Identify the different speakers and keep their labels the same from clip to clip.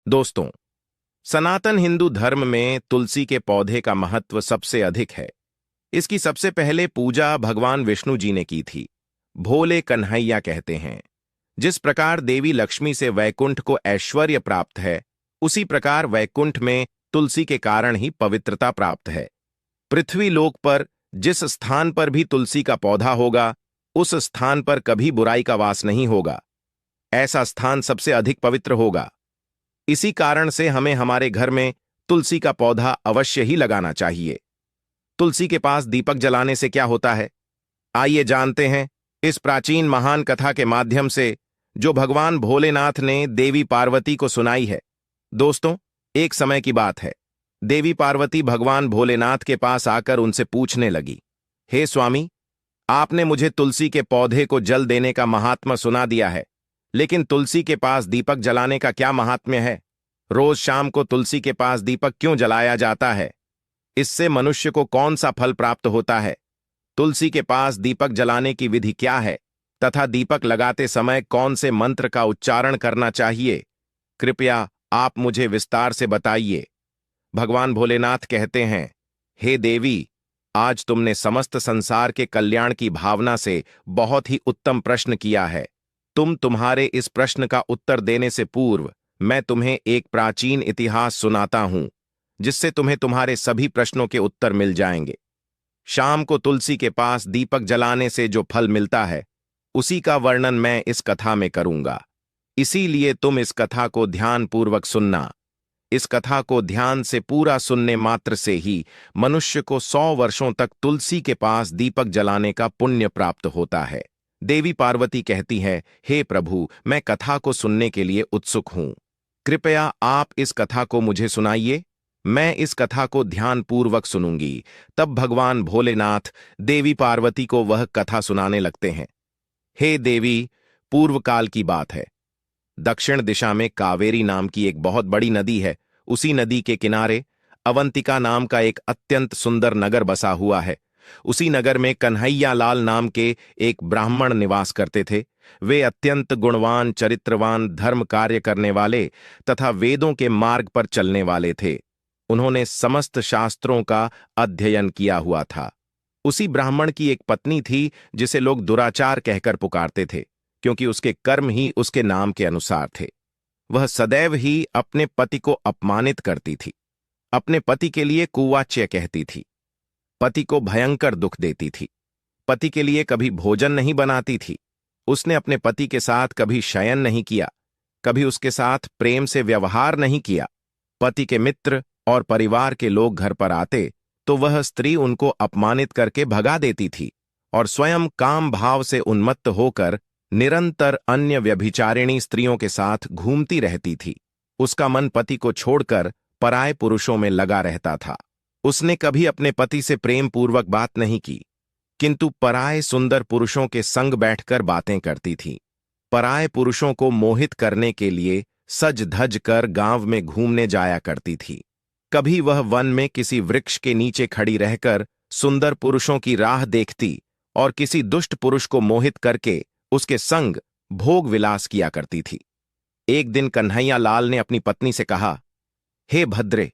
Speaker 1: दोस्तों, सनातन हिंदू धर्म में तुलसी के पौधे का महत्व सबसे अधिक है। इसकी सबसे पहले पूजा भगवान विष्णु जी ने की थी। भोले कन्हैया कहते हैं। जिस प्रकार देवी लक्ष्मी से वैकुंठ को ऐश्वर्य प्राप्त है, उसी प्रकार वैकुंठ में तुलसी के कारण ही पवित्रता प्राप्त है। पृथ्वी लोक पर जिस स्थान पर भी तुलसी का पौधा होगा, उस स्थान पर कभी बुराई का वास नहीं होगा। ऐसा स्थान सबसे अधिक पवित्र होगा। इसी कारण से हमें हमारे घर में तुलसी का पौधा अवश्य ही लगाना चाहिए। तुलसी के पास दीपक जलाने से क्या होता है, आइए जानते हैं इस प्राचीन महान कथा के माध्यम से, जो भगवान भोलेनाथ ने देवी पार्वती को सुनाई है। दोस्तों, एक समय की बात है। देवी पार्वती भगवान भोलेनाथ के पास आकर उनसे पूछने लगी, हे स्वामी, आपने मुझे तुलसी के पौधे को जल देने का महात्मा सुना दिया है, लेकिन तुलसी के पास दीपक जलाने का क्या महात्म्य है? रोज शाम को तुलसी के पास दीपक क्यों जलाया जाता है? इससे मनुष्य को कौन सा फल प्राप्त होता है? तुलसी के पास दीपक जलाने की विधि क्या है तथा दीपक लगाते समय कौन से मंत्र का उच्चारण करना चाहिए? कृपया आप मुझे विस्तार से बताइए। भगवान भोलेनाथ कहते हैं, हे देवी, आज तुमने समस्त संसार के कल्याण की भावना से बहुत ही उत्तम प्रश्न किया है। तुम्हारे इस प्रश्न का उत्तर देने से पूर्व मैं तुम्हें एक प्राचीन इतिहास सुनाता हूं, जिससे तुम्हें तुम्हारे सभी प्रश्नों के उत्तर मिल जाएंगे। शाम को तुलसी के पास दीपक जलाने से जो फल मिलता है, उसी का वर्णन मैं इस कथा में करूंगा। इसीलिए तुम इस कथा को ध्यानपूर्वक सुनना। इस कथा को ध्यान से पूरा सुनने मात्र से ही मनुष्य को 100 वर्षों तक तुलसी के पास दीपक जलाने का पुण्य प्राप्त होता है। देवी पार्वती कहती है, हे प्रभु, मैं कथा को सुनने के लिए उत्सुक हूं। कृपया आप इस कथा को मुझे सुनाइए। मैं इस कथा को ध्यानपूर्वक सुनूंगी। तब भगवान भोलेनाथ देवी पार्वती को वह कथा सुनाने लगते हैं। हे देवी, पूर्व काल की बात है। दक्षिण दिशा में कावेरी नाम की एक बहुत बड़ी नदी है। उसी नदी के किनारे अवंतिका नाम का एक अत्यंत सुंदर नगर बसा हुआ है। उसी नगर में कन्हैया लाल नाम के एक ब्राह्मण निवास करते थे। वे अत्यंत गुणवान, चरित्रवान, धर्म कार्य करने वाले तथा वेदों के मार्ग पर चलने वाले थे। उन्होंने समस्त शास्त्रों का अध्ययन किया हुआ था। उसी ब्राह्मण की एक पत्नी थी, जिसे लोग दुराचार कहकर पुकारते थे, क्योंकि उसके कर्म ही उसके नाम के अनुसार थे। वह सदैव ही अपने पति को अपमानित करती थी, अपने पति के लिए कुवाच्य कहती थी, पति को भयंकर दुख देती थी, पति के लिए कभी भोजन नहीं बनाती थी। उसने अपने पति के साथ कभी शयन नहीं किया, कभी उसके साथ प्रेम से व्यवहार नहीं किया। पति के मित्र और परिवार के लोग घर पर आते तो वह स्त्री उनको अपमानित करके भगा देती थी और स्वयं काम भाव से उन्मत्त होकर निरंतर अन्य व्यभिचारिणी स्त्रियों के साथ घूमती रहती थी। उसका मन पति को छोड़कर पराये पुरुषों में लगा रहता था। उसने कभी अपने पति से प्रेम पूर्वक बात नहीं की, किंतु पराये सुंदर पुरुषों के संग बैठकर बातें करती थी। पराये पुरुषों को मोहित करने के लिए सज धज कर गांव में घूमने जाया करती थी। कभी वह वन में किसी वृक्ष के नीचे खड़ी रहकर सुंदर पुरुषों की राह देखती और किसी दुष्ट पुरुष को मोहित करके उसके संग भोग विलास किया करती थी। एक दिन कन्हैया लाल ने अपनी पत्नी से कहा, हे भद्रे,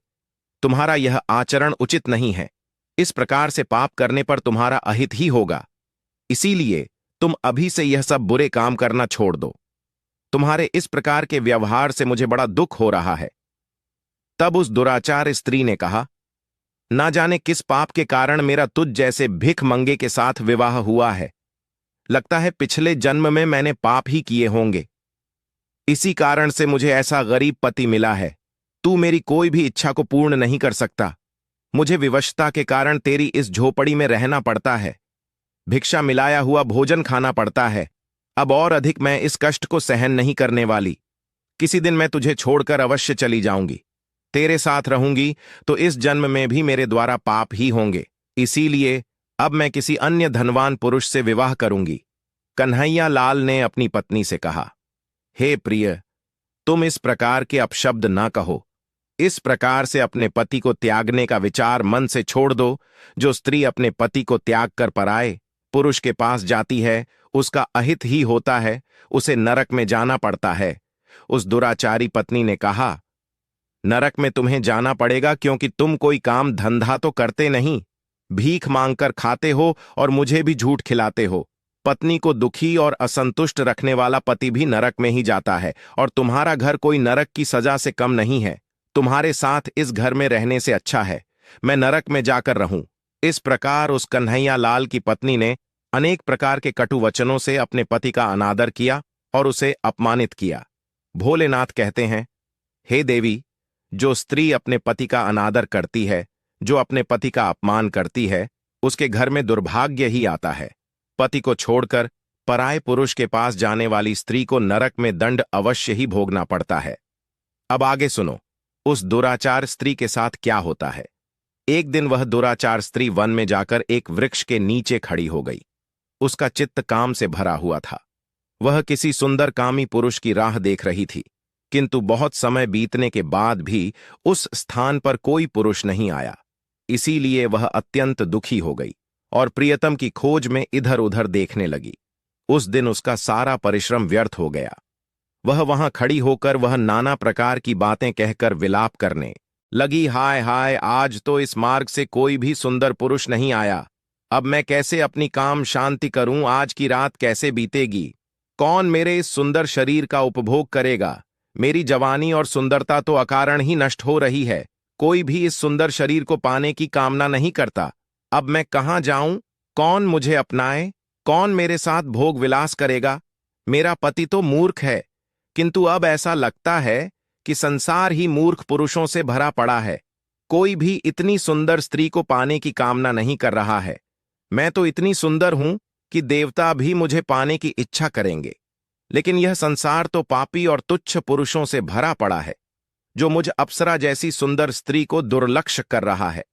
Speaker 1: तुम्हारा यह आचरण उचित नहीं है। इस प्रकार से पाप करने पर तुम्हारा अहित ही होगा। इसीलिए तुम अभी से यह सब बुरे काम करना छोड़ दो। तुम्हारे इस प्रकार के व्यवहार से मुझे बड़ा दुख हो रहा है। तब उस दुराचार स्त्री ने कहा, ना जाने किस पाप के कारण मेरा तुझ जैसे भिख मंगे के साथ विवाह हुआ है। लगता है पिछले जन्म में मैंने पाप ही किए होंगे। इसी कारण से मुझे ऐसा गरीब पति मिला है। तू मेरी कोई भी इच्छा को पूर्ण नहीं कर सकता। मुझे विवशता के कारण तेरी इस झोपड़ी में रहना पड़ता है। भिक्षा मिलाया हुआ भोजन खाना पड़ता है। अब और अधिक मैं इस कष्ट को सहन नहीं करने वाली। किसी दिन मैं तुझे छोड़कर अवश्य चली जाऊंगी। तेरे साथ रहूंगी तो इस जन्म में भी मेरे द्वारा पाप ही होंगे। इसीलिए अब मैं किसी अन्य धनवान पुरुष से विवाह करूंगी। कन्हैया लाल ने अपनी पत्नी से कहा, हे प्रिय, तुम इस प्रकार के अपशब्द ना कहो। इस प्रकार से अपने पति को त्यागने का विचार मन से छोड़ दो। जो स्त्री अपने पति को त्याग कर पराए पुरुष के पास जाती है, उसका अहित ही होता है, उसे नरक में जाना पड़ता है। उस दुराचारी पत्नी ने कहा, नरक में तुम्हें जाना पड़ेगा क्योंकि तुम कोई काम धंधा तो करते नहीं, भीख मांगकर खाते हो और मुझे भी झूठ खिलाते हो। पत्नी को दुखी और असंतुष्ट रखने वाला पति भी नरक में ही जाता है और तुम्हारा घर कोई नरक की सजा से कम नहीं है। तुम्हारे साथ इस घर में रहने से अच्छा है मैं नरक में जाकर रहूं। इस प्रकार उस कन्हैया लाल की पत्नी ने अनेक प्रकार के कटु वचनों से अपने पति का अनादर किया और उसे अपमानित किया। भोलेनाथ कहते हैं, हे देवी, जो स्त्री अपने पति का अनादर करती है, जो अपने पति का अपमान करती है, उसके घर में दुर्भाग्य ही आता है। पति को छोड़कर पराये पुरुष के पास जाने वाली स्त्री को नरक में दंड अवश्य ही भोगना पड़ता है। अब आगे सुनो, उस दुराचार स्त्री के साथ क्या होता है। एक दिन वह दुराचार स्त्री वन में जाकर एक वृक्ष के नीचे खड़ी हो गई। उसका चित्त काम से भरा हुआ था। वह किसी सुंदर कामी पुरुष की राह देख रही थी, किंतु बहुत समय बीतने के बाद भी उस स्थान पर कोई पुरुष नहीं आया। इसीलिए वह अत्यंत दुखी हो गई और प्रियतम की खोज में इधर उधर देखने लगी। उस दिन उसका सारा परिश्रम व्यर्थ हो गया। वह वहां खड़ी होकर वह नाना प्रकार की बातें कहकर विलाप करने लगी, हाय हाय, आज तो इस मार्ग से कोई भी सुंदर पुरुष नहीं आया। अब मैं कैसे अपनी काम शांति करूं, आज की रात कैसे बीतेगी, कौन मेरे इस सुंदर शरीर का उपभोग करेगा। मेरी जवानी और सुंदरता तो अकारण ही नष्ट हो रही है। कोई भी इस सुंदर शरीर को पाने की कामना नहीं करता। अब मैं कहां जाऊं, कौन मुझे अपनाए, कौन मेरे साथ भोग विलास करेगा। मेरा पति तो मूर्ख है, किंतु अब ऐसा लगता है कि संसार ही मूर्ख पुरुषों से भरा पड़ा है। कोई भी इतनी सुंदर स्त्री को पाने की कामना नहीं कर रहा है। मैं तो इतनी सुंदर हूं कि देवता भी मुझे पाने की इच्छा करेंगे, लेकिन यह संसार तो पापी और तुच्छ पुरुषों से भरा पड़ा है, जो मुझ अप्सरा जैसी सुंदर स्त्री को दुर्लक्ष्य कर रहा है।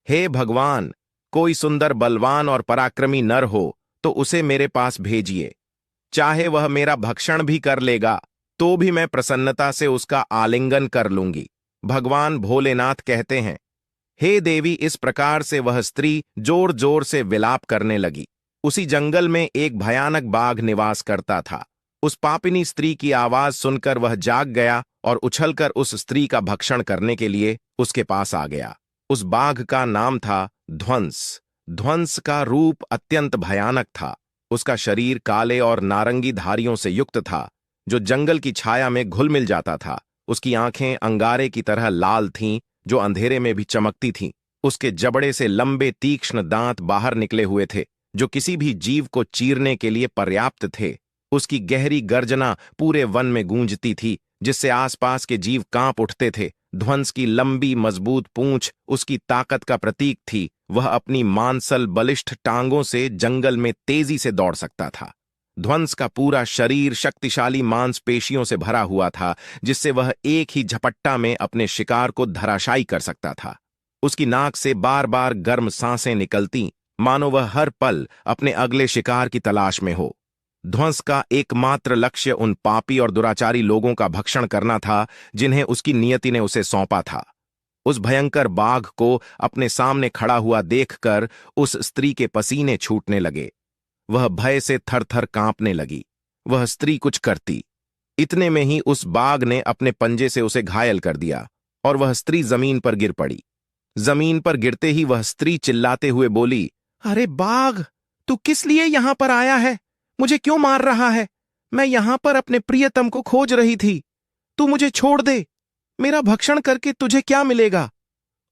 Speaker 1: हे भगवान, कोई सुंदर बलवान और पराक्रमी नर हो तो उसे मेरे पास भेजिए। चाहे वह मेरा भक्षण भी कर लेगा तो भी मैं प्रसन्नता से उसका आलिंगन कर लूंगी। भगवान भोलेनाथ कहते हैं, हे देवी, इस प्रकार से वह स्त्री जोर जोर से विलाप करने लगी। उसी जंगल में एक भयानक बाघ निवास करता था। उस पापिनी स्त्री की आवाज सुनकर वह जाग गया और उछलकर उस स्त्री का भक्षण करने के लिए उसके पास आ गया। उस बाघ का नाम था ध्वंस। ध्वंस का रूप अत्यंत भयानक था। उसका शरीर काले और नारंगी धारियों से युक्त था, जो जंगल की छाया में घुल मिल जाता था। उसकी आंखें अंगारे की तरह लाल थीं, जो अंधेरे में भी चमकती थीं। उसके जबड़े से लंबे तीक्ष्ण दांत बाहर निकले हुए थे, जो किसी भी जीव को चीरने के लिए पर्याप्त थे। उसकी गहरी गर्जना पूरे वन में गूंजती थी, जिससे आसपास के जीव कांप उठते थे। ध्वंस की लंबी मजबूत पूंछ उसकी ताकत का प्रतीक थी। वह अपनी मांसल बलिष्ठ टांगों से जंगल में तेजी से दौड़ सकता था। ध्वंस का पूरा शरीर शक्तिशाली मांसपेशियों से भरा हुआ था, जिससे वह एक ही झपट्टा में अपने शिकार को धराशायी कर सकता था। उसकी नाक से बार बार गर्म सांसें निकलती, मानो वह हर पल अपने अगले शिकार की तलाश में हो। ध्वंस का एकमात्र लक्ष्य उन पापी और दुराचारी लोगों का भक्षण करना था, जिन्हें उसकी नियति ने उसे सौंपा था। उस भयंकर बाघ को अपने सामने खड़ा हुआ देखकर उस स्त्री के पसीने छूटने लगे। वह भय से थर-थर कांपने लगी। वह स्त्री कुछ करती, इतने में ही उस बाघ ने अपने पंजे से उसे घायल कर दिया और वह स्त्री जमीन पर गिर पड़ी। जमीन पर गिरते ही वह स्त्री चिल्लाते हुए बोली, अरे बाघ, तू किस लिए यहां पर आया है? मुझे क्यों मार रहा है? मैं यहां पर अपने प्रियतम को खोज रही थी। तू मुझे छोड़ दे। मेरा भक्षण करके तुझे क्या मिलेगा?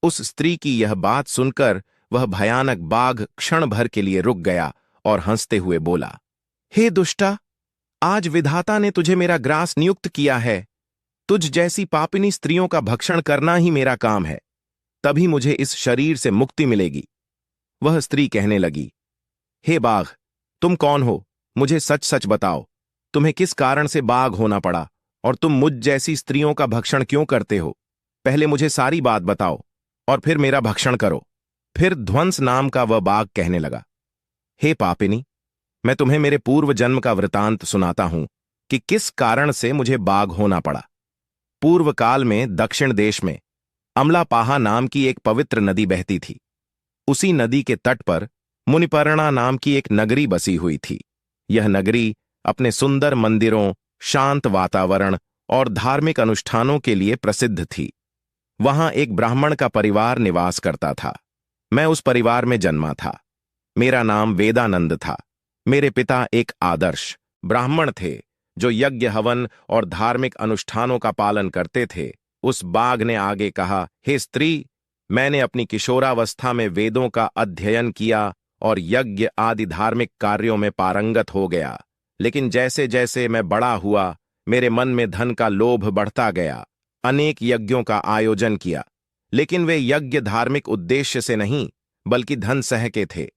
Speaker 1: उस स्त्री की यह बात सुनकर वह भयानक बाघ क्षण भर के लिए रुक गया और हंसते हुए बोला, हे दुष्टा, आज विधाता ने तुझे मेरा ग्रास नियुक्त किया है। तुझ जैसी पापिनी स्त्रियों का भक्षण करना ही मेरा काम है। तभी मुझे इस शरीर से मुक्ति मिलेगी। वह स्त्री कहने लगी, हे बाघ, तुम कौन हो? मुझे सच सच बताओ, तुम्हें किस कारण से बाघ होना पड़ा और तुम मुझ जैसी स्त्रियों का भक्षण क्यों करते हो? पहले मुझे सारी बात बताओ और फिर मेरा भक्षण करो। फिर ध्वंस नाम का वह बाघ कहने लगा, हे पापिनी, मैं तुम्हें मेरे पूर्व जन्म का वृतांत सुनाता हूं कि किस कारण से मुझे बाघ होना पड़ा। पूर्व काल में दक्षिण देश में अमलापाहा नाम की एक पवित्र नदी बहती थी। उसी नदी के तट पर मुनिपर्णा नाम की एक नगरी बसी हुई थी। यह नगरी अपने सुंदर मंदिरों, शांत वातावरण और धार्मिक अनुष्ठानों के लिए प्रसिद्ध थी। वहां एक ब्राह्मण का परिवार निवास करता था। मैं उस परिवार में जन्मा था। मेरा नाम वेदानंद था। मेरे पिता एक आदर्श ब्राह्मण थे जो यज्ञ हवन और धार्मिक अनुष्ठानों का पालन करते थे। उस बाघ ने आगे कहा, हे स्त्री, मैंने अपनी किशोरावस्था में वेदों का अध्ययन किया और यज्ञ आदि धार्मिक कार्यों में पारंगत हो गया। लेकिन जैसे जैसे मैं बड़ा हुआ, मेरे मन में धन का लोभ बढ़ता गया। अनेक यज्ञों का आयोजन किया, लेकिन वे यज्ञ धार्मिक उद्देश्य से नहीं बल्कि धन सह के थे।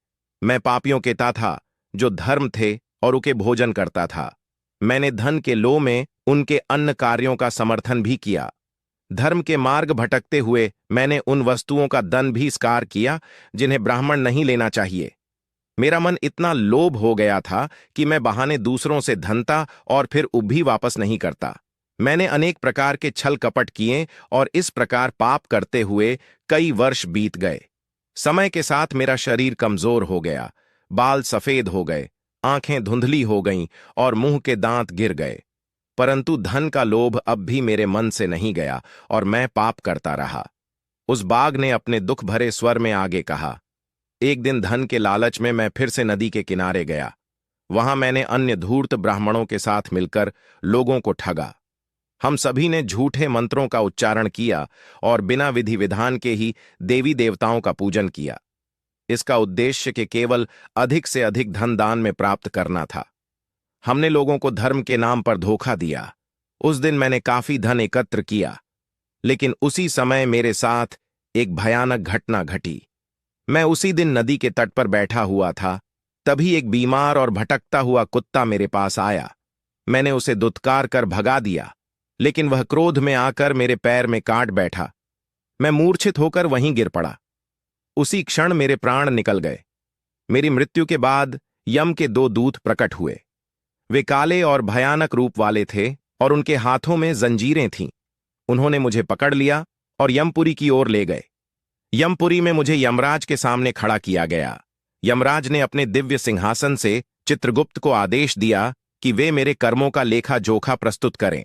Speaker 1: मैं पापियों के था जो धर्म थे और उनके भोजन करता था। मैंने धन के लोभ में उनके अन्न कार्यों का समर्थन भी किया। धर्म के मार्ग भटकते हुए मैंने उन वस्तुओं का दान भी स्वीकार किया जिन्हें ब्राह्मण नहीं लेना चाहिए। मेरा मन इतना लोभ हो गया था कि मैं बहाने दूसरों से धनता और फिर भी वापस नहीं करता। मैंने अनेक प्रकार के छल कपट किए और इस प्रकार पाप करते हुए कई वर्ष बीत गए। समय के साथ मेरा शरीर कमजोर हो गया, बाल सफेद हो गए, आंखें धुंधली हो गईं और मुंह के दांत गिर गए। परंतु धन का लोभ अब भी मेरे मन से नहीं गया और मैं पाप करता रहा। उस बाघ ने अपने दुख भरे स्वर में आगे कहा, एक दिन धन के लालच में मैं फिर से नदी के किनारे गया। वहां मैंने अन्य धूर्त ब्राह्मणों के साथ मिलकर लोगों को ठगा। हम सभी ने झूठे मंत्रों का उच्चारण किया और बिना विधि विधान के ही देवी देवताओं का पूजन किया। इसका उद्देश्य के केवल अधिक से अधिक धन दान में प्राप्त करना था। हमने लोगों को धर्म के नाम पर धोखा दिया। उस दिन मैंने काफी धन एकत्र किया, लेकिन उसी समय मेरे साथ एक भयानक घटना घटी। मैं उसी दिन नदी के तट पर बैठा हुआ था। तभी एक बीमार और भटकता हुआ कुत्ता मेरे पास आया। मैंने उसे दुत्कार कर भगा दिया, लेकिन वह क्रोध में आकर मेरे पैर में काट बैठा। मैं मूर्छित होकर वहीं गिर पड़ा। उसी क्षण मेरे प्राण निकल गए। मेरी मृत्यु के बाद यम के 2 दूत प्रकट हुए। वे काले और भयानक रूप वाले थे और उनके हाथों में जंजीरें थीं। उन्होंने मुझे पकड़ लिया और यमपुरी की ओर ले गए। यमपुरी में मुझे यमराज के सामने खड़ा किया गया। यमराज ने अपने दिव्य सिंहासन से चित्रगुप्त को आदेश दिया कि वे मेरे कर्मों का लेखा जोखा प्रस्तुत करें।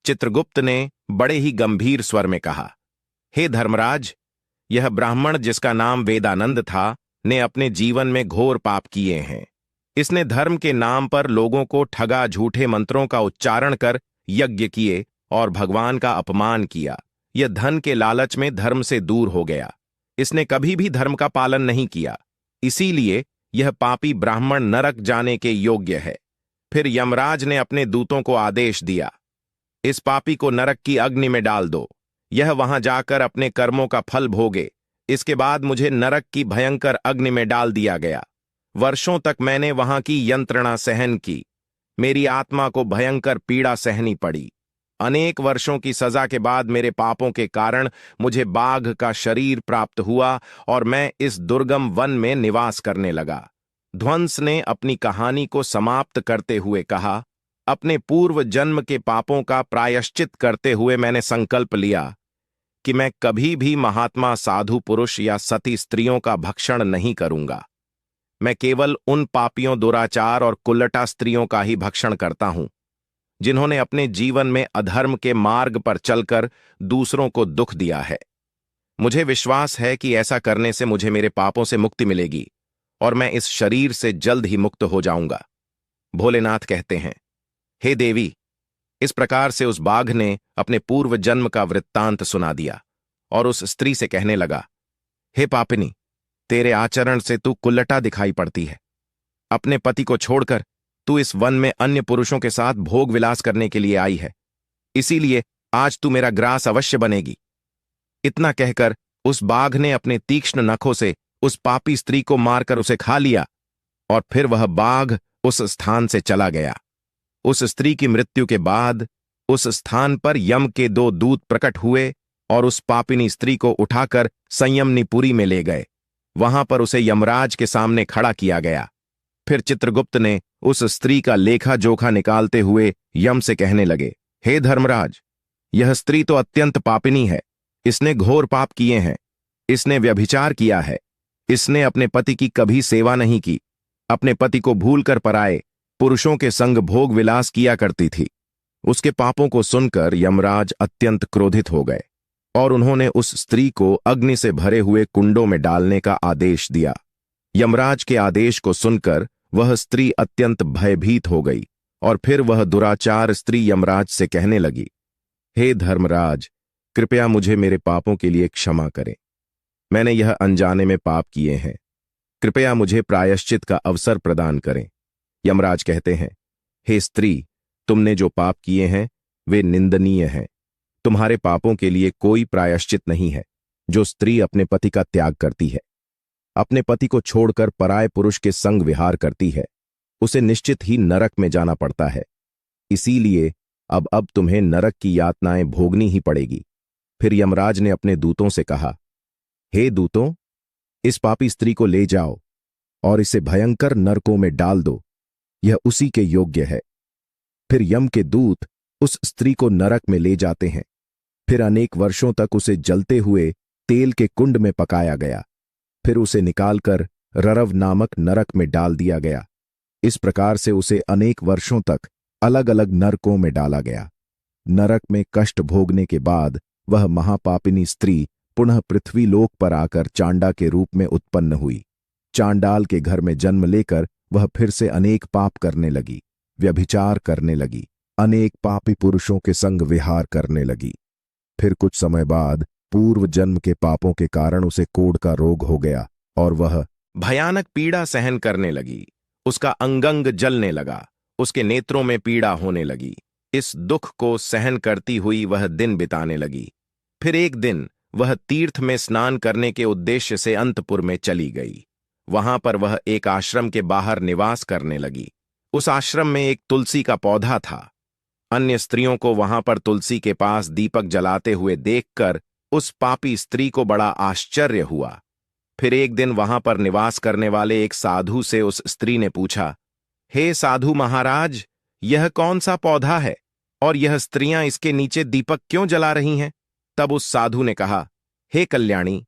Speaker 1: चित्रगुप्त ने बड़े ही गंभीर स्वर में कहा, हे धर्मराज, यह ब्राह्मण जिसका नाम वेदानंद था ने अपने जीवन में घोर पाप किए हैं। इसने धर्म के नाम पर लोगों को ठगा, झूठे मंत्रों का उच्चारण कर यज्ञ किए और भगवान का अपमान किया। यह धन के लालच में धर्म से दूर हो गया। इसने कभी भी धर्म का पालन नहीं किया, इसीलिए यह पापी ब्राह्मण नरक जाने के योग्य है। फिर यमराज ने अपने दूतों को आदेश दिया, इस पापी को नरक की अग्नि में डाल दो। यह वहां जाकर अपने कर्मों का फल भोगे। इसके बाद मुझे नरक की भयंकर अग्नि में डाल दिया गया। वर्षों तक मैंने वहां की यंत्रणा सहन की। मेरी आत्मा को भयंकर पीड़ा सहनी पड़ी। अनेक वर्षों की सजा के बाद मेरे पापों के कारण मुझे बाघ का शरीर प्राप्त हुआ और मैं इस दुर्गम वन में निवास करने लगा। ध्वंस ने अपनी कहानी को समाप्त करते हुए कहा, अपने पूर्व जन्म के पापों का प्रायश्चित करते हुए मैंने संकल्प लिया कि मैं कभी भी महात्मा, साधु पुरुष या सती स्त्रियों का भक्षण नहीं करूंगा। मैं केवल उन पापियों, दुराचार और कुल्लटा स्त्रियों का ही भक्षण करता हूं जिन्होंने अपने जीवन में अधर्म के मार्ग पर चलकर दूसरों को दुख दिया है। मुझे विश्वास है कि ऐसा करने से मुझे मेरे पापों से मुक्ति मिलेगी और मैं इस शरीर से जल्द ही मुक्त हो जाऊंगा। भोलेनाथ कहते हैं, हे देवी, इस प्रकार से उस बाघ ने अपने पूर्व जन्म का वृत्तांत सुना दिया और उस स्त्री से कहने लगा, हे पापिनी, तेरे आचरण से तू कुल्लटा दिखाई पड़ती है। अपने पति को छोड़कर तू इस वन में अन्य पुरुषों के साथ भोग विलास करने के लिए आई है, इसीलिए आज तू मेरा ग्रास अवश्य बनेगी। इतना कहकर उस बाघ ने अपने तीक्ष्ण नखों से उस पापी स्त्री को मारकर उसे खा लिया और फिर वह बाघ उस स्थान से चला गया। उस स्त्री की मृत्यु के बाद उस स्थान पर यम के 2 दूत प्रकट हुए और उस पापिनी स्त्री को उठाकर संयमनीपुरी में ले गए। वहां पर उसे यमराज के सामने खड़ा किया गया। फिर चित्रगुप्त ने उस स्त्री का लेखा जोखा निकालते हुए यम से कहने लगे, हे धर्मराज, यह स्त्री तो अत्यंत पापिनी है। इसने घोर पाप किए हैं। इसने व्यभिचार किया है। इसने अपने पति की कभी सेवा नहीं की। अपने पति को भूलकर पराए पुरुषों के संग भोग विलास किया करती थी। उसके पापों को सुनकर यमराज अत्यंत क्रोधित हो गए। और उन्होंने उस स्त्री को अग्नि से भरे हुए कुंडों में डालने का आदेश दिया। यमराज के आदेश को सुनकर वह स्त्री अत्यंत भयभीत हो गई और फिर वह दुराचार स्त्री यमराज से कहने लगी, हे धर्मराज, कृपया मुझे मेरे पापों के लिए क्षमा करें। मैंने यह अनजाने में पाप किए हैं। कृपया मुझे प्रायश्चित का अवसर प्रदान करें। यमराज कहते हैं, हे स्त्री, तुमने जो पाप किए हैं वे निंदनीय हैं। तुम्हारे पापों के लिए कोई प्रायश्चित नहीं है। जो स्त्री अपने पति का त्याग करती है, अपने पति को छोड़कर पराये पुरुष के संग विहार करती है, उसे निश्चित ही नरक में जाना पड़ता है। इसीलिए अब तुम्हें नरक की यातनाएं भोगनी ही पड़ेगी। फिर यमराज ने अपने दूतों से कहा, हे दूतों, इस पापी स्त्री को ले जाओ और इसे भयंकर नरकों में डाल दो। यह उसी के योग्य है। फिर यम के दूत उस स्त्री को नरक में ले जाते हैं। फिर अनेक वर्षों तक उसे जलते हुए तेल के कुंड में पकाया गया। फिर उसे निकालकर ररव नामक नरक में डाल दिया गया। इस प्रकार से उसे अनेक वर्षों तक अलग अलग नरकों में डाला गया। नरक में कष्ट भोगने के बाद वह महापापिनी स्त्री पुनः पृथ्वी लोक पर आकर चांडा के रूप में उत्पन्न हुई। चांडाल के घर में जन्म लेकर वह फिर से अनेक पाप करने लगी, व्यभिचार करने लगी, अनेक पापी पुरुषों के संग विहार करने लगी। फिर कुछ समय बाद पूर्व जन्म के पापों के कारण उसे कोढ़ का रोग हो गया और वह भयानक पीड़ा सहन करने लगी। उसका अंगंग जलने लगा, उसके नेत्रों में पीड़ा होने लगी। इस दुख को सहन करती हुई वह दिन बिताने लगी। फिर एक दिन वह तीर्थ में स्नान करने के उद्देश्य से अंतपुर में चली गई। वहां पर वह एक आश्रम के बाहर निवास करने लगी। उस आश्रम में एक तुलसी का पौधा था। अन्य स्त्रियों को वहां पर तुलसी के पास दीपक जलाते हुए देखकर उस पापी स्त्री को बड़ा आश्चर्य हुआ। फिर एक दिन वहां पर निवास करने वाले एक साधु से उस स्त्री ने पूछा, हे साधु महाराज, यह कौन सा पौधा है और यह स्त्रियां इसके नीचे दीपक क्यों जला रही हैं? तब उस साधु ने कहा, हे कल्याणी,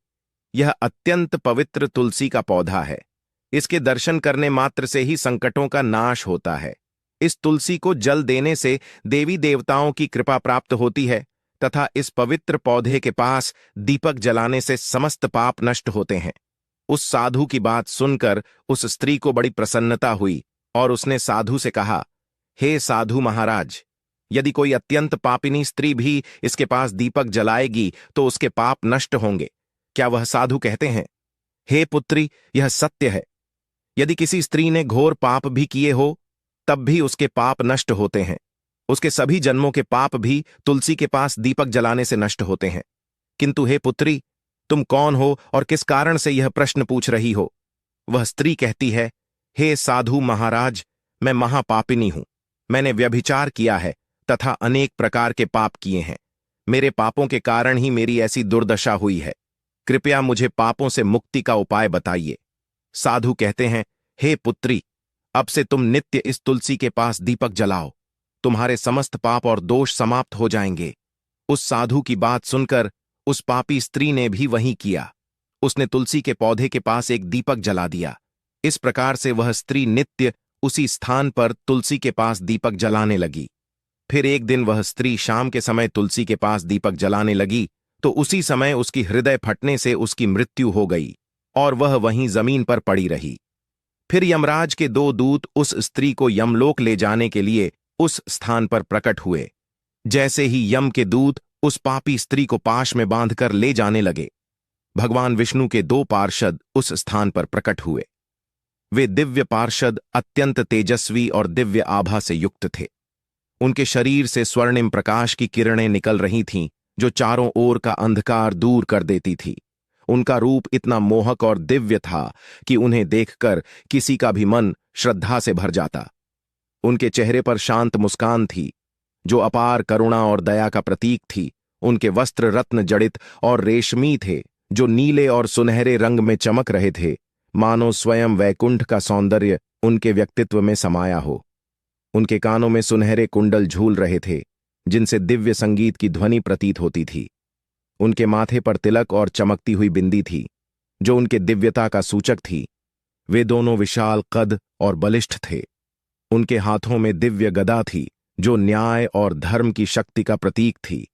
Speaker 1: यह अत्यंत पवित्र तुलसी का पौधा है। इसके दर्शन करने मात्र से ही संकटों का नाश होता है। इस तुलसी को जल देने से देवी देवताओं की कृपा प्राप्त होती है तथा इस पवित्र पौधे के पास दीपक जलाने से समस्त पाप नष्ट होते हैं। उस साधु की बात सुनकर उस स्त्री को बड़ी प्रसन्नता हुई और उसने साधु से कहा, हे साधु महाराज, यदि कोई अत्यंत पापिनी स्त्री भी इसके पास दीपक जलाएगी तो उसके पाप नष्ट होंगे। क्या वह साधु कहते हैं, हे पुत्री, यह सत्य है। यदि किसी स्त्री ने घोर पाप भी किए हो तब भी उसके पाप नष्ट होते हैं। उसके सभी जन्मों के पाप भी तुलसी के पास दीपक जलाने से नष्ट होते हैं। किंतु हे पुत्री, तुम कौन हो और किस कारण से यह प्रश्न पूछ रही हो? वह स्त्री कहती है, हे साधु महाराज, मैं महापापिनी हूं। मैंने व्यभिचार किया है तथा अनेक प्रकार के पाप किए हैं। मेरे पापों के कारण ही मेरी ऐसी दुर्दशा हुई है। कृपया मुझे पापों से मुक्ति का उपाय बताइए। साधु कहते हैं, हे पुत्री, अब से तुम नित्य इस तुलसी के पास दीपक जलाओ। तुम्हारे समस्त पाप और दोष समाप्त हो जाएंगे। उस साधु की बात सुनकर उस पापी स्त्री ने भी वही किया। उसने तुलसी के पौधे के पास एक दीपक जला दिया। इस प्रकार से वह स्त्री नित्य उसी स्थान पर तुलसी के पास दीपक जलाने लगी। फिर एक दिन वह स्त्री शाम के समय तुलसी के पास दीपक जलाने लगी तो उसी समय उसकी हृदय फटने से उसकी मृत्यु हो गई और वह वहीं जमीन पर पड़ी रही। फिर यमराज के दो दूत उस स्त्री को यमलोक ले जाने के लिए उस स्थान पर प्रकट हुए। जैसे ही यम के दूत उस पापी स्त्री को पाश में बांधकर ले जाने लगे, भगवान विष्णु के दो पार्षद उस स्थान पर प्रकट हुए। वे दिव्य पार्षद अत्यंत तेजस्वी और दिव्य आभा से युक्त थे। उनके शरीर से स्वर्णिम प्रकाश की किरणें निकल रही थीं, जो चारों ओर का अंधकार दूर कर देती थी। उनका रूप इतना मोहक और दिव्य था कि उन्हें देखकर किसी का भी मन श्रद्धा से भर जाता। उनके चेहरे पर शांत मुस्कान थी, जो अपार करुणा और दया का प्रतीक थी। उनके वस्त्र रत्न जड़ित और रेशमी थे, जो नीले और सुनहरे रंग में चमक रहे थे, मानो स्वयं वैकुंठ का सौंदर्य उनके व्यक्तित्व में समाया हो। उनके कानों में सुनहरे कुंडल झूल रहे थे, जिनसे दिव्य संगीत की ध्वनि प्रतीत होती थी। उनके माथे पर तिलक और चमकती हुई बिंदी थी, जो उनके दिव्यता का सूचक थी। वे दोनों विशाल कद और बलिष्ठ थे। उनके हाथों में दिव्य गदा थी, जो न्याय और धर्म की शक्ति का प्रतीक थी।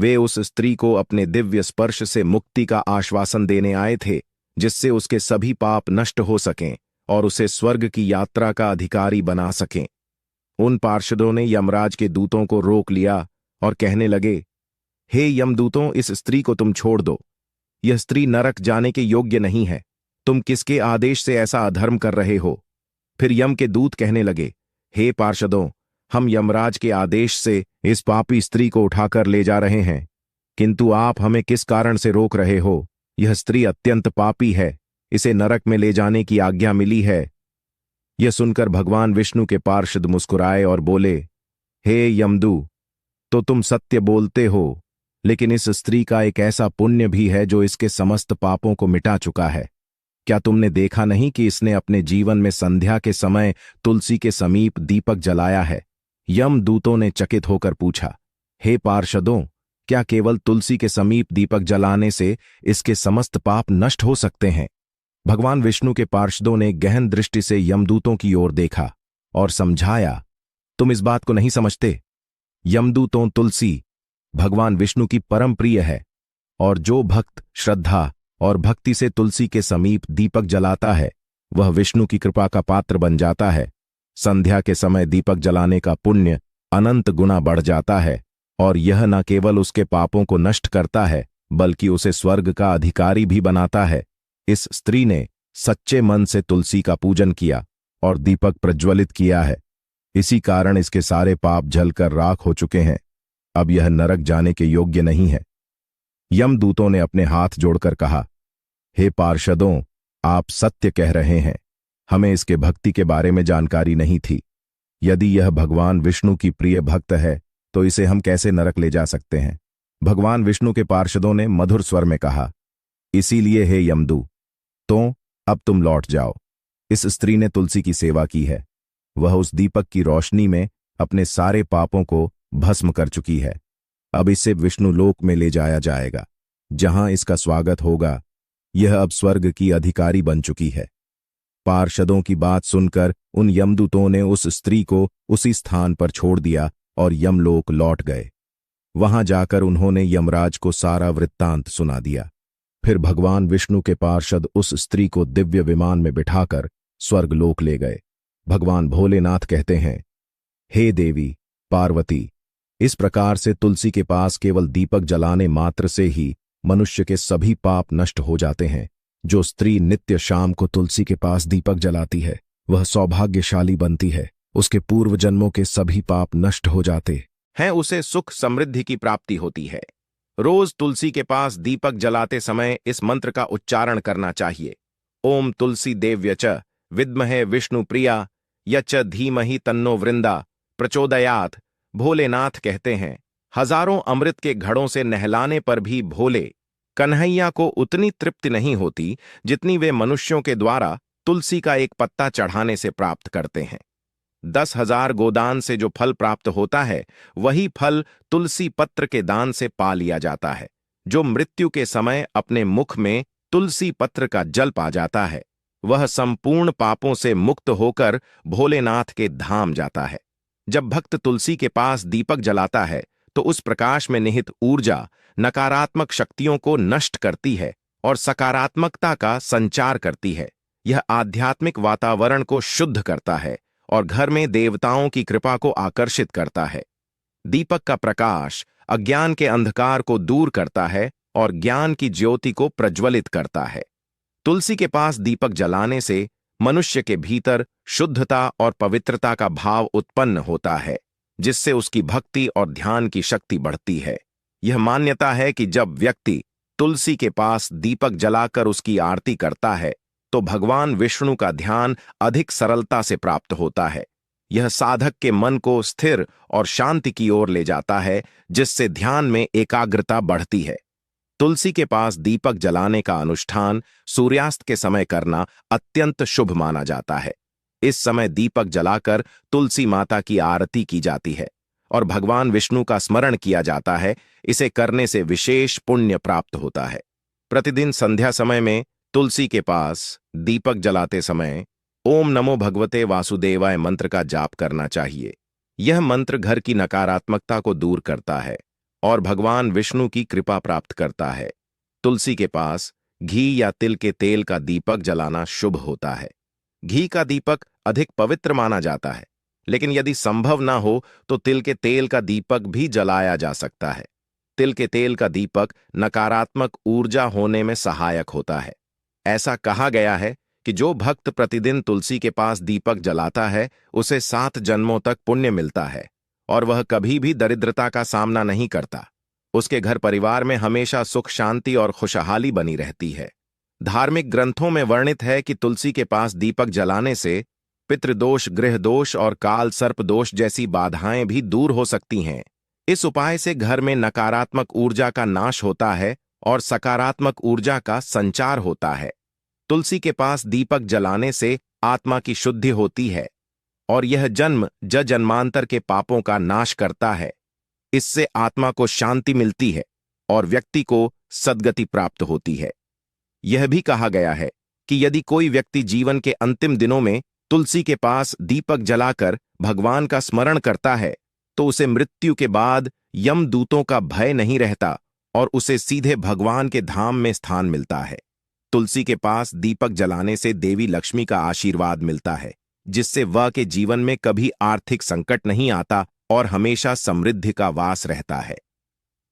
Speaker 1: वे उस स्त्री को अपने दिव्य स्पर्श से मुक्ति का आश्वासन देने आए थे, जिससे उसके सभी पाप नष्ट हो सकें और उसे स्वर्ग की यात्रा का अधिकारी बना सकें। उन पार्षदों ने यमराज के दूतों को रोक लिया और कहने लगे, हे यमदूतों, इस स्त्री को तुम छोड़ दो। यह स्त्री नरक जाने के योग्य नहीं है। तुम किसके आदेश से ऐसा अधर्म कर रहे हो? फिर यम के दूत कहने लगे, हे पार्षदों, हम यमराज के आदेश से इस पापी स्त्री को उठाकर ले जा रहे हैं, किंतु आप हमें किस कारण से रोक रहे हो? यह स्त्री अत्यंत पापी है, इसे नरक में ले जाने की आज्ञा मिली है। यह सुनकर भगवान विष्णु के पार्षद मुस्कुराए और बोले, हे यमदू, तो तुम सत्य बोलते हो, लेकिन इस स्त्री का एक ऐसा पुण्य भी है जो इसके समस्त पापों को मिटा चुका है। क्या तुमने देखा नहीं कि इसने अपने जीवन में संध्या के समय तुलसी के समीप दीपक जलाया है? यमदूतों ने चकित होकर पूछा, हे पार्षदों, क्या केवल तुलसी के समीप दीपक जलाने से इसके समस्त पाप नष्ट हो सकते हैं? भगवान विष्णु के पार्षदों ने गहन दृष्टि से यमदूतों की ओर देखा और समझाया, तुम इस बात को नहीं समझते। यमदूतों, तुलसी भगवान विष्णु की परम प्रिय है, और जो भक्त श्रद्धा और भक्ति से तुलसी के समीप दीपक जलाता है, वह विष्णु की कृपा का पात्र बन जाता है। संध्या के समय दीपक जलाने का पुण्य अनंत गुना बढ़ जाता है, और यह न केवल उसके पापों को नष्ट करता है, बल्कि उसे स्वर्ग का अधिकारी भी बनाता है। इस स्त्री ने सच्चे मन से तुलसी का पूजन किया और दीपक प्रज्वलित किया है। इसी कारण इसके सारे पाप जलकर राख हो चुके हैं। अब यह नरक जाने के योग्य नहीं है। यमदूतों ने अपने हाथ जोड़कर कहा, हे पार्षदों, आप सत्य कह रहे हैं। हमें इसके भक्ति के बारे में जानकारी नहीं थी। यदि यह भगवान विष्णु की प्रिय भक्त है, तो इसे हम कैसे नरक ले जा सकते हैं? भगवान विष्णु के पार्षदों ने मधुर स्वर में कहा, इसीलिए हे यमदू, तो अब तुम लौट जाओ। इस स्त्री ने तुलसी की सेवा की है। वह उस दीपक की रोशनी में अपने सारे पापों को भस्म कर चुकी है। अब इसे विष्णु लोक में ले जाया जाएगा, जहां इसका स्वागत होगा। यह अब स्वर्ग की अधिकारी बन चुकी है। पार्षदों की बात सुनकर उन यमदूतों ने उस स्त्री को उसी स्थान पर छोड़ दिया और यमलोक लौट गए। वहां जाकर उन्होंने यमराज को सारा वृत्तांत सुना दिया। फिर भगवान विष्णु के पार्षद उस स्त्री को दिव्य विमान में बिठाकर स्वर्गलोक ले गए। भगवान भोलेनाथ कहते हैं, हे देवी पार्वती, इस प्रकार से तुलसी के पास केवल दीपक जलाने मात्र से ही मनुष्य के सभी पाप नष्ट हो जाते हैं। जो स्त्री नित्य शाम को तुलसी के पास दीपक जलाती है, वह सौभाग्यशाली बनती है। उसके पूर्व जन्मों के सभी पाप नष्ट हो जाते हैं। उसे सुख समृद्धि की प्राप्ति होती है। रोज तुलसी के पास दीपक जलाते समय इस मंत्र का उच्चारण करना चाहिए, ओम तुलसी देव्य च विद्महे विष्णु प्रिया यच धीमहि तन्नो वृंदा प्रचोदयात्। भोलेनाथ कहते हैं, हजारों अमृत के घड़ों से नहलाने पर भी भोले कन्हैया को उतनी तृप्ति नहीं होती जितनी वे मनुष्यों के द्वारा तुलसी का एक पत्ता चढ़ाने से प्राप्त करते हैं। 10,000 गोदान से जो फल प्राप्त होता है, वही फल तुलसी पत्र के दान से पा लिया जाता है। जो मृत्यु के समय अपने मुख में तुलसी पत्र का जल पा जाता है, वह संपूर्ण पापों से मुक्त होकर भोलेनाथ के धाम जाता है। जब भक्त तुलसी के पास दीपक जलाता है, तो उस प्रकाश में निहित ऊर्जा नकारात्मक शक्तियों को नष्ट करती है और सकारात्मकता का संचार करती है। यह आध्यात्मिक वातावरण को शुद्ध करता है और घर में देवताओं की कृपा को आकर्षित करता है। दीपक का प्रकाश अज्ञान के अंधकार को दूर करता है और ज्ञान की ज्योति को प्रज्वलित करता है। तुलसी के पास दीपक जलाने से मनुष्य के भीतर शुद्धता और पवित्रता का भाव उत्पन्न होता है, जिससे उसकी भक्ति और ध्यान की शक्ति बढ़ती है। यह मान्यता है कि जब व्यक्ति तुलसी के पास दीपक जलाकर उसकी आरती करता है, तो भगवान विष्णु का ध्यान अधिक सरलता से प्राप्त होता है। यह साधक के मन को स्थिर और शांति की ओर ले जाता है, जिससे ध्यान में एकाग्रता बढ़ती है। तुलसी के पास दीपक जलाने का अनुष्ठान सूर्यास्त के समय करना अत्यंत शुभ माना जाता है। इस समय दीपक जलाकर तुलसी माता की आरती की जाती है और भगवान विष्णु का स्मरण किया जाता है। इसे करने से विशेष पुण्य प्राप्त होता है। प्रतिदिन संध्या समय में तुलसी के पास दीपक जलाते समय ओम नमो भगवते वासुदेवाय मंत्र का जाप करना चाहिए। यह मंत्र घर की नकारात्मकता को दूर करता है और भगवान विष्णु की कृपा प्राप्त करता है। तुलसी के पास घी या तिल के तेल का दीपक जलाना शुभ होता है। घी का दीपक अधिक पवित्र माना जाता है, लेकिन यदि संभव ना हो तो तिल के तेल का दीपक भी जलाया जा सकता है। तिल के तेल का दीपक नकारात्मक ऊर्जा होने में सहायक होता है। ऐसा कहा गया है कि जो भक्त प्रतिदिन तुलसी के पास दीपक जलाता है उसे 7 जन्मों तक पुण्य मिलता है और वह कभी भी दरिद्रता का सामना नहीं करता। उसके घर परिवार में हमेशा सुख शांति और खुशहाली बनी रहती है। धार्मिक ग्रंथों में वर्णित है कि तुलसी के पास दीपक जलाने से पितृदोष, गृह दोष और काल सर्प दोष जैसी बाधाएं भी दूर हो सकती हैं। इस उपाय से घर में नकारात्मक ऊर्जा का नाश होता है और सकारात्मक ऊर्जा का संचार होता है। तुलसी के पास दीपक जलाने से आत्मा की शुद्धि होती है और यह जन्म जन्मांतर के पापों का नाश करता है। इससे आत्मा को शांति मिलती है और व्यक्ति को सद्गति प्राप्त होती है। यह भी कहा गया है कि यदि कोई व्यक्ति जीवन के अंतिम दिनों में तुलसी के पास दीपक जलाकर भगवान का स्मरण करता है तो उसे मृत्यु के बाद यमदूतों का भय नहीं रहता और उसे सीधे भगवान के धाम में स्थान मिलता है। तुलसी के पास दीपक जलाने से देवी लक्ष्मी का आशीर्वाद मिलता है, जिससे वह के जीवन में कभी आर्थिक संकट नहीं आता और हमेशा समृद्धि का वास रहता है।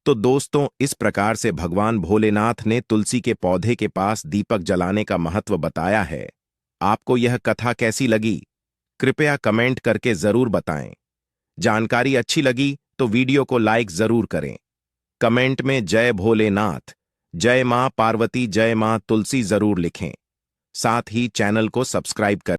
Speaker 1: तो दोस्तों, इस प्रकार से भगवान भोलेनाथ ने तुलसी के पौधे के पास दीपक जलाने का महत्व बताया है। आपको यह कथा कैसी लगी? कृपया कमेंट करके जरूर बताएं। जानकारी अच्छी लगी तो वीडियो को लाइक जरूर करें। कमेंट में जय भोलेनाथ, जय मां पार्वती, जय मां तुलसी जरूर लिखें। साथ ही चैनल को सब्सक्राइब करें।